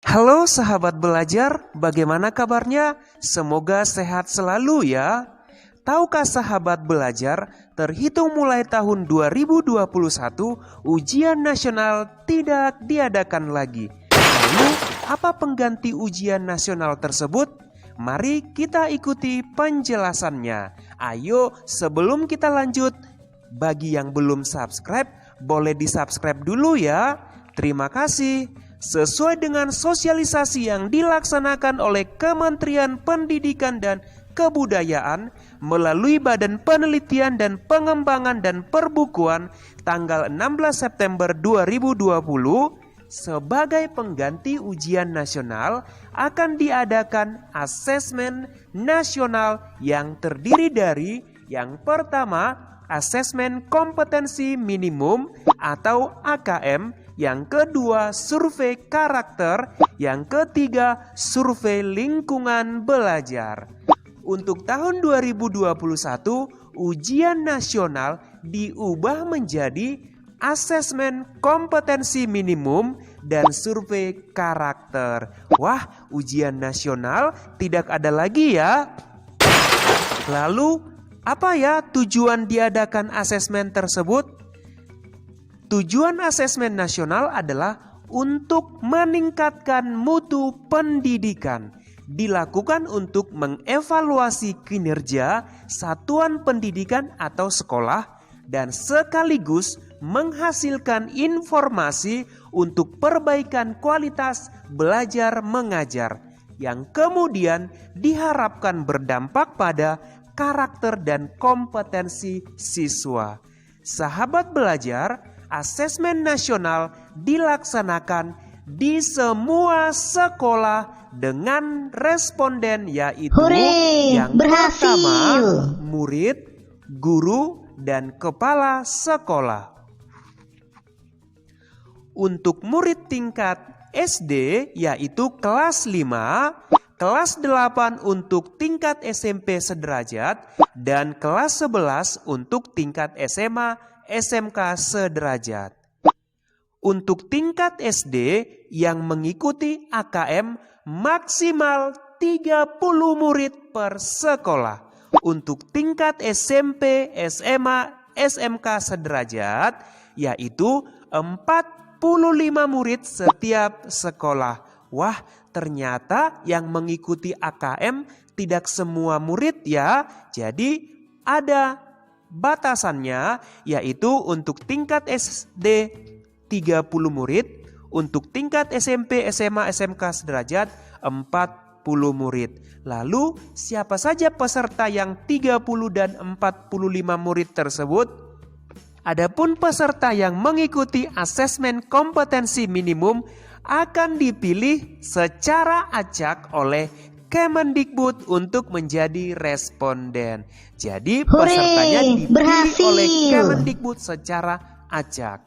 Halo sahabat belajar, bagaimana kabarnya? Semoga sehat selalu ya. Tahukah sahabat belajar, terhitung mulai tahun 2021, ujian nasional tidak diadakan lagi. Lalu, apa pengganti ujian nasional tersebut? Mari kita ikuti penjelasannya. Ayo, sebelum kita lanjut, bagi yang belum subscribe, boleh di-subscribe dulu ya. Terima kasih. Sesuai dengan sosialisasi yang dilaksanakan oleh Kementerian Pendidikan dan Kebudayaan melalui Badan Penelitian dan Pengembangan dan Perbukuan tanggal 16 September 2020, sebagai pengganti ujian nasional akan diadakan asesmen nasional yang terdiri dari yang pertama, asesmen kompetensi minimum atau AKM, yang kedua survei karakter, yang ketiga survei lingkungan belajar. Untuk tahun 2021, ujian nasional diubah menjadi asesmen kompetensi minimum dan survei karakter. Wah, ujian nasional tidak ada lagi ya. Lalu, apa ya tujuan diadakan asesmen tersebut? Tujuan asesmen nasional adalah untuk meningkatkan mutu pendidikan. Dilakukan untuk mengevaluasi kinerja satuan pendidikan atau sekolah dan sekaligus menghasilkan informasi untuk perbaikan kualitas belajar mengajar yang kemudian diharapkan berdampak pada karakter dan kompetensi siswa. Sahabat belajar, asesmen nasional dilaksanakan di semua sekolah dengan responden yaitu yang pertama murid, guru, dan kepala sekolah. Untuk murid tingkat SD yaitu kelas 5, kelas 8 untuk tingkat SMP sederajat, dan kelas 11 untuk tingkat SMA SMK sederajat. Untuk tingkat SD yang mengikuti AKM maksimal 30 murid per sekolah. Untuk tingkat SMP, SMA, SMK sederajat yaitu 45 murid setiap sekolah. Wah, ternyata yang mengikuti AKM tidak semua murid ya. Jadi ada batasannya, yaitu untuk tingkat SD 30 murid, untuk tingkat SMP, SMA, SMK sederajat 40 murid. Lalu siapa saja peserta yang 30 dan 45 murid tersebut? Adapun peserta yang mengikuti asesmen kompetensi minimum akan dipilih secara acak oleh Kemendikbud untuk menjadi responden. Jadi pesertanya dipilih oleh Kemendikbud secara acak.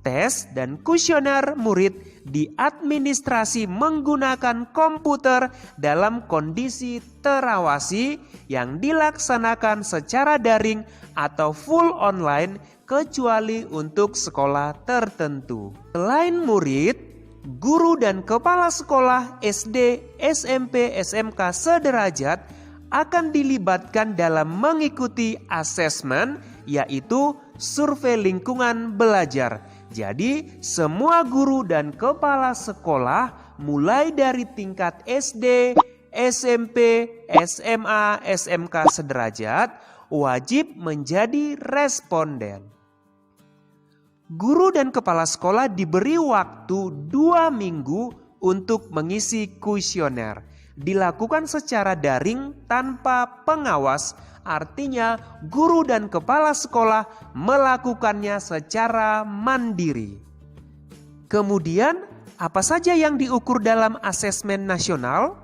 Tes dan kuesioner murid diadministrasi menggunakan komputer dalam kondisi terawasi yang dilaksanakan secara daring atau full online kecuali untuk sekolah tertentu. Selain murid, guru dan kepala sekolah SD, SMP, SMK sederajat akan dilibatkan dalam mengikuti asesmen yaitu survei lingkungan belajar. Jadi semua guru dan kepala sekolah mulai dari tingkat SD, SMP, SMA, SMK sederajat wajib menjadi responden. Guru dan kepala sekolah diberi waktu 2 minggu untuk mengisi kuesioner. Dilakukan secara daring tanpa pengawas, artinya guru dan kepala sekolah melakukannya secara mandiri. Kemudian, apa saja yang diukur dalam asesmen nasional?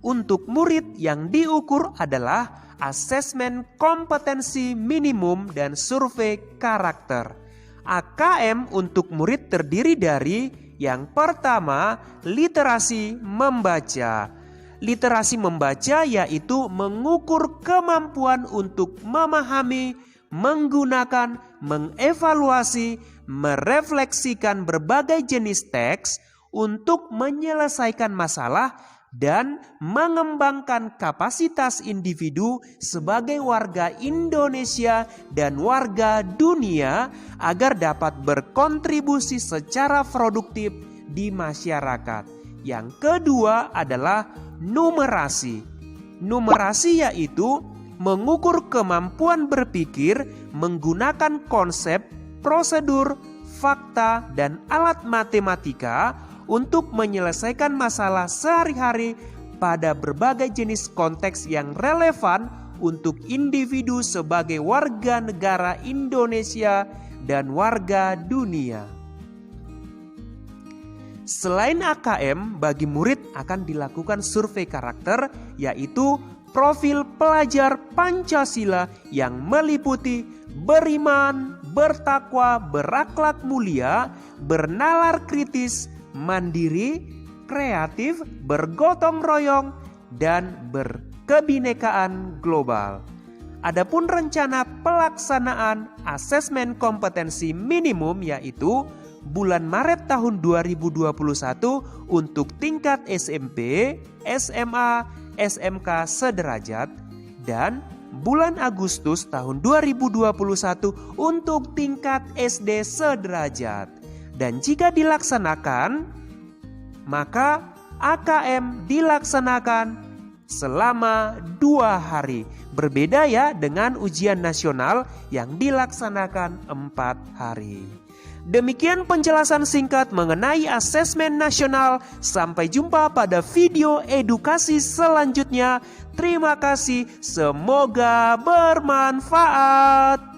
Untuk murid yang diukur adalah asesmen kompetensi minimum dan survei karakter. AKM untuk murid terdiri dari yang pertama, literasi membaca. Literasi membaca yaitu mengukur kemampuan untuk memahami, menggunakan, mengevaluasi, merefleksikan berbagai jenis teks untuk menyelesaikan masalah dan mengembangkan kapasitas individu sebagai warga Indonesia dan warga dunia agar dapat berkontribusi secara produktif di masyarakat. Yang kedua adalah numerasi. Numerasi yaitu mengukur kemampuan berpikir menggunakan konsep, prosedur, fakta, dan alat matematika untuk menyelesaikan masalah sehari-hari pada berbagai jenis konteks yang relevan untuk individu sebagai warga negara Indonesia dan warga dunia. Selain AKM, bagi murid akan dilakukan survei karakter, yaitu profil pelajar Pancasila yang meliputi beriman, bertakwa, berakhlak mulia, bernalar kritis, mandiri, kreatif, bergotong royong, dan berkebinekaan global. Adapun rencana pelaksanaan asesmen kompetensi minimum yaitu bulan Maret tahun 2021 untuk tingkat SMP, SMA, SMK sederajat, dan bulan Agustus tahun 2021 untuk tingkat SD sederajat. Dan jika dilaksanakan, maka AKM dilaksanakan selama 2 hari. Berbeda ya dengan ujian nasional yang dilaksanakan 4 hari. Demikian penjelasan singkat mengenai asesmen nasional. Sampai jumpa pada video edukasi selanjutnya. Terima kasih, semoga bermanfaat.